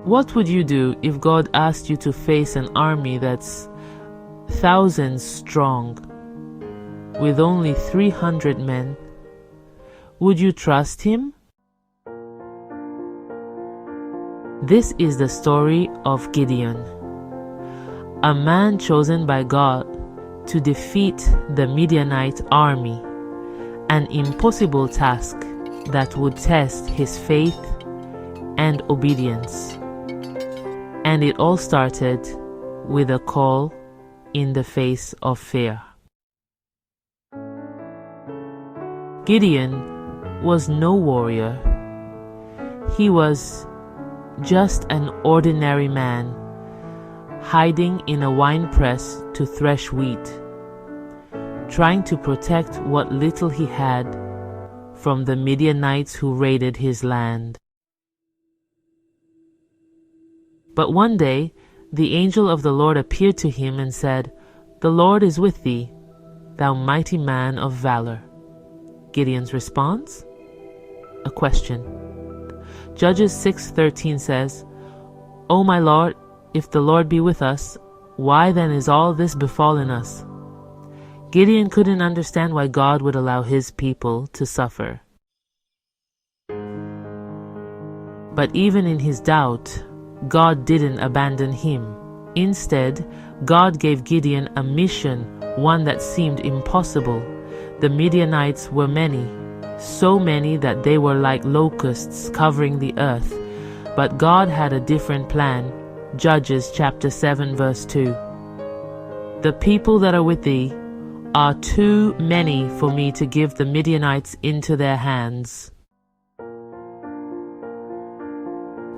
What would you do if God asked you to face an army that's thousands strong with only 300 men? Would you trust Him? This is the story of Gideon, a man chosen by God to defeat the Midianite army, an impossible task that would test his faith and obedience. And it all started with a call in the face of fear. Gideon was no warrior. He was just an ordinary man, hiding in a wine press to thresh wheat, trying to protect what little he had from the Midianites who raided his land. But one day, the angel of the Lord appeared to him and said, "The Lord is with thee, thou mighty man of valor." Gideon's response? A question. Judges 6:13 says, "O my Lord, if the Lord be with us, why then is all this befallen us?" Gideon couldn't understand why God would allow his people to suffer. But even in his doubt, God didn't abandon him. Instead, God gave Gideon a mission, one that seemed impossible. The Midianites were many, so many that they were like locusts covering the earth. But God had a different plan. Judges chapter 7 verse 2. "The people that are with thee are too many for me to give the Midianites into their hands."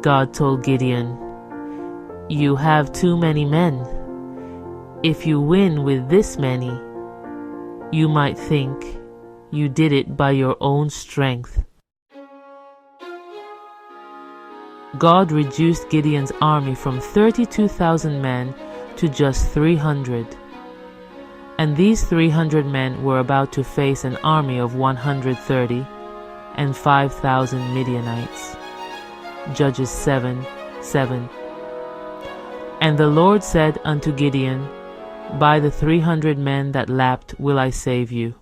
God told Gideon, "You have too many men. If you win with this many, you might think you did it by your own strength." God reduced Gideon's army from 32,000 men to just 300. And these 300 men were about to face an army of 130 and 5,000 Midianites. Judges 7:7. "And the Lord said unto Gideon, By the 300 men that lapped will I save you."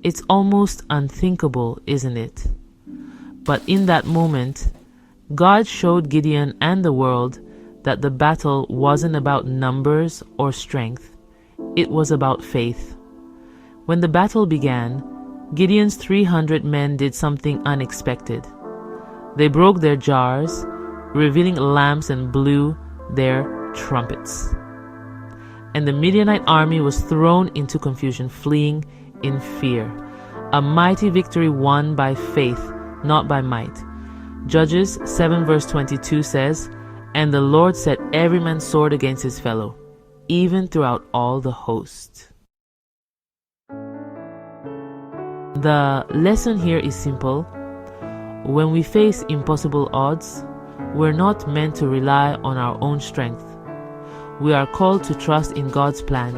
It's almost unthinkable, isn't it? But in that moment, God showed Gideon and the world that the battle wasn't about numbers or strength. It was about faith. When the battle began, Gideon's 300 men did something unexpected. They broke their jars, revealing lamps, and blew their trumpets. And the Midianite army was thrown into confusion, fleeing in fear. A mighty victory won by faith, not by might. Judges 7 verse 22 says, "And the Lord set every man's sword against his fellow, even throughout all the host." The lesson here is simple. When we face impossible odds, we're not meant to rely on our own strength. We are called to trust in God's plan,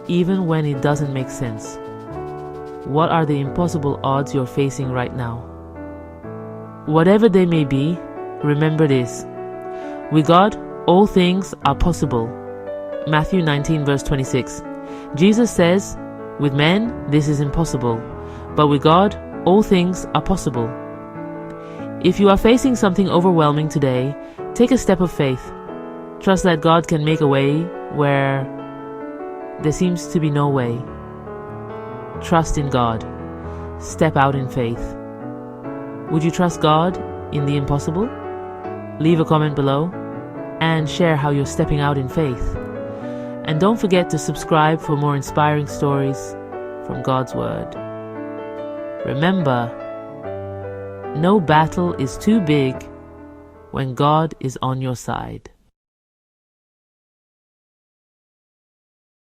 even when it doesn't make sense. What are the impossible odds you're facing right now? Whatever they may be, remember this: with God, all things are possible. Matthew 19 verse 26. Jesus says, "With men, this is impossible, but with God, all things are possible." If you are facing something overwhelming today, take a step of faith. Trust that God can make a way where there seems to be no way. Trust in God. Step out in faith. Would you trust God in the impossible? Leave a comment below and share how you're stepping out in faith. And don't forget to subscribe for more inspiring stories from God's Word. Remember, no battle is too big when God is on your side.